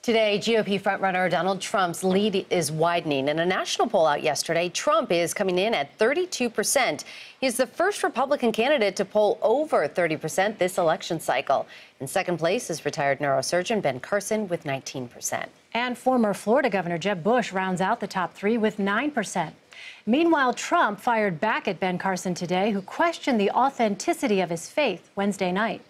Today, GOP frontrunner Donald Trump's lead is widening. In a national poll out yesterday, Trump is coming in at 32%. He's the first Republican candidate to poll over 30% this election cycle. In second place is retired neurosurgeon Ben Carson with 19%. And former Florida Governor Jeb Bush rounds out the top three with 9%. Meanwhile, Trump fired back at Ben Carson today, who questioned the authenticity of his faith Wednesday night.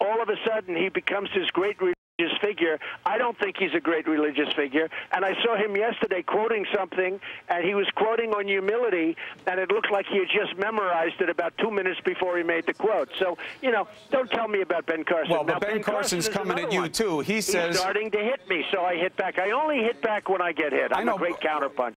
All of a sudden, he becomes this great religious figure. I don't think he's a great religious figure. And I saw him yesterday quoting something, and he was quoting on humility, and it looked like he had just memorized it about 2 minutes before he made the quote. So, you know, don't tell me about Ben Carson. Well, but now, Ben Carson's coming at you, too. He's starting to hit me, so I hit back. I only hit back when I get hit. I'm a great counterpunch.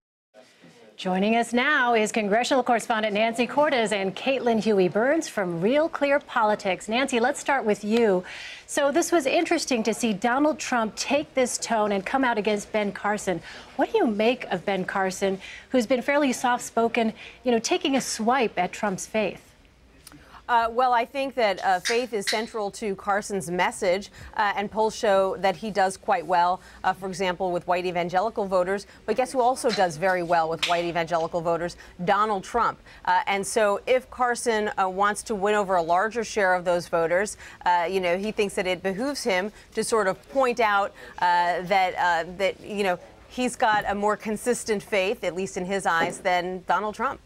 Joining us now is congressional correspondent Nancy Cortez and Caitlin Huey-Burns from RealClearPolitics. Nancy, let's start with you. So this was interesting to see Donald Trump take this tone and come out against Ben Carson. What do you make of Ben Carson, who's been fairly soft-spoken, taking a swipe at Trump's faith? Well, I think that faith is central to Carson's message, and polls show that he does quite well, for example, with white evangelical voters. But guess who also does very well with white evangelical voters? Donald Trump. And so if Carson wants to win over a larger share of those voters, he thinks that it behooves him to sort of point out that he's got a more consistent faith, at least in his eyes, than Donald Trump.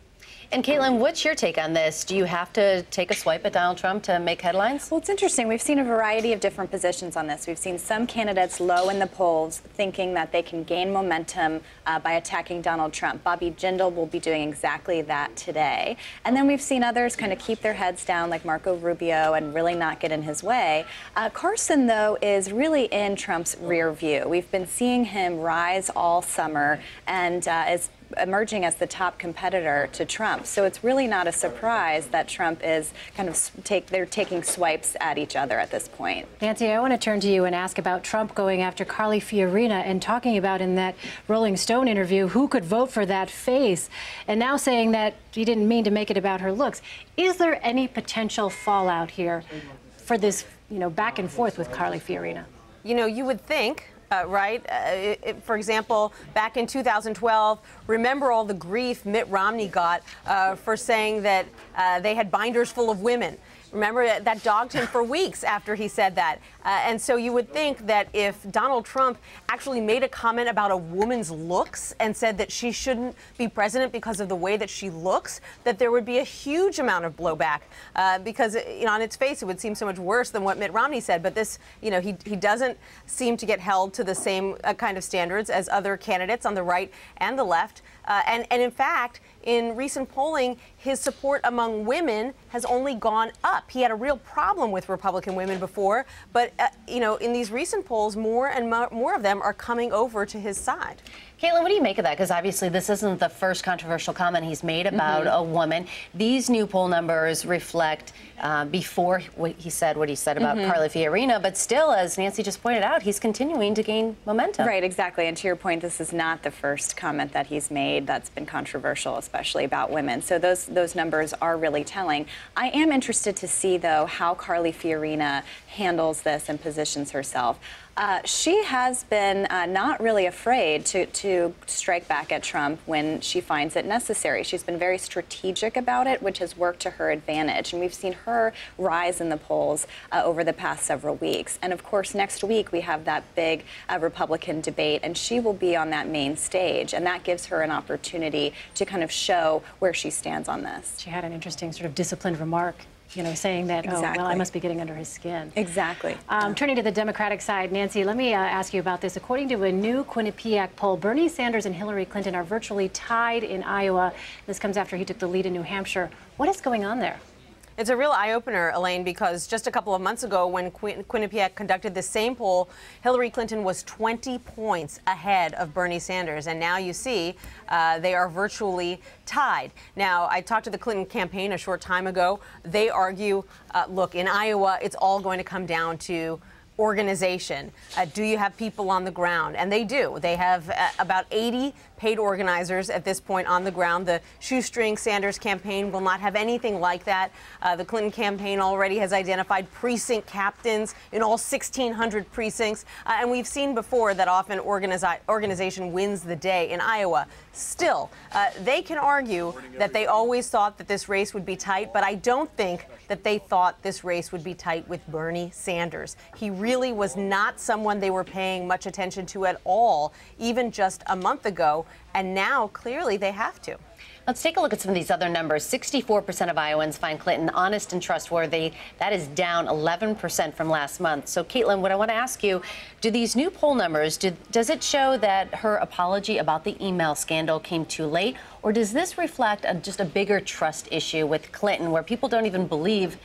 And Caitlin, what's your take on this? Do you have to take a swipe at Donald Trump to make headlines? Well, it's interesting. We've seen a variety of different positions on this. We've seen some candidates low in the polls thinking that they can gain momentum by attacking Donald Trump. Bobby Jindal will be doing exactly that today. And then we've seen others kind of keep their heads down, like Marco Rubio, and really not get in his way. Carson, though, is really in Trump's rear view. We've been seeing him rise all summer and is emerging as the top competitor to Trump. So it's really not a surprise that Trump is kind of they're taking swipes at each other at this point. Nancy, I want to turn to you and ask about Trump going after Carly Fiorina and talking about in that Rolling Stone interview who could vote for that face, and now saying that he didn't mean to make it about her looks. Is there any potential fallout here for this, back and forth with Carly Fiorina? You would think. Right? For example, back in 2012, remember all the grief Mitt Romney got for saying that they had binders full of women. Remember, that dogged him for weeks after he said that. And so you would think that if Donald Trump actually made a comment about a woman's looks and said that she shouldn't be president because of the way that she looks, that there would be a huge amount of blowback because, on its face, it would seem so much worse than what Mitt Romney said. But this, he doesn't seem to get held to the same kind of standards as other candidates on the right and the left. And in fact, in recent polling, his support among women has only gone up. He had a real problem with Republican women before, but, in these recent polls, more and more of them are coming over to his side. Caitlin, what do you make of that? Because obviously this isn't the first controversial comment he's made about a woman. These new poll numbers reflect before what he said about Carly Fiorina, but still, as Nancy just pointed out, he's continuing to gain momentum. Right, exactly. And to your point, this is not the first comment that he's made that's been controversial, especially about women. So those numbers are really telling. I am interested to see, though, how Carly Fiorina handles this and positions herself. She has been not really afraid to strike back at Trump when she finds it necessary. She's been very strategic about it, which has worked to her advantage. And we've seen her rise in the polls over the past several weeks. And of course, next week we have that big Republican debate, and she will be on that main stage. And that gives her an opportunity to kind of show where she stands on this. She had an interesting sort of disciplined remark, saying that, exactly. Oh, well, I must be getting under his skin. Exactly. Turning to the Democratic side, Nancy, let me ask you about this. According to a new Quinnipiac poll, Bernie Sanders and Hillary Clinton are virtually tied in Iowa. This comes after he took the lead in New Hampshire. What is going on there? It's a real eye-opener, Elaine, because just a couple of months ago when Quinnipiac conducted the same poll, Hillary Clinton was 20 points ahead of Bernie Sanders. And now you see they are virtually tied. Now, I talked to the Clinton campaign a short time ago. They argue, look, in Iowa, it's all going to come down to organization? Do you have people on the ground? And they do. They have about 80 paid organizers at this point on the ground. The shoestring Sanders campaign will not have anything like that. The Clinton campaign already has identified precinct captains in all 1,600 precincts. And we've seen before that often organization wins the day in Iowa. Still, they can argue that they always thought that this race would be tight, but I don't think that they thought this race would be tight with Bernie Sanders. He really was not someone they were paying much attention to at all, even just a month ago, and now clearly they have to. Let's take a look at some of these other numbers. 64% of Iowans find Clinton honest and trustworthy. That is down 11% from last month. So, Caitlin, what I want to ask you, do these new poll numbers, does it show that her apology about the email scandal came too late? Or does this reflect just a bigger trust issue with Clinton where people don't even believe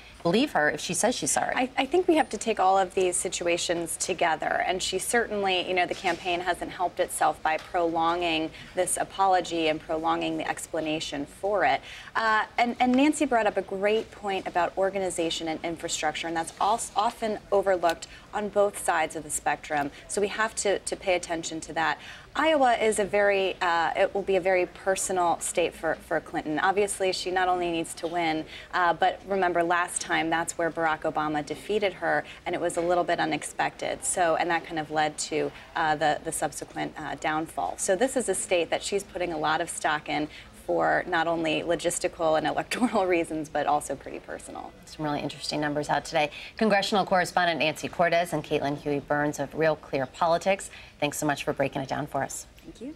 her if she says she's sorry? I think we have to take all of these situations together. And she certainly, the campaign hasn't helped itself by prolonging this apology and prolonging the explanation for it. And Nancy brought up a great point about organization and infrastructure, and that's often overlooked on both sides of the spectrum. So we have to pay attention to that. Iowa is it will be a very personal state for Clinton. Obviously, she not only needs to win, but remember last time, that's where Barack Obama defeated her, and it was a little bit unexpected. So, and that kind of led to the subsequent downfall. So this is a state that she's putting a lot of stock in for not only logistical and electoral reasons, but also pretty personal. Some really interesting numbers out today. Congressional correspondent Nancy Cortez and Caitlin Huey-Burns of Real Clear Politics. Thanks so much for breaking it down for us. Thank you.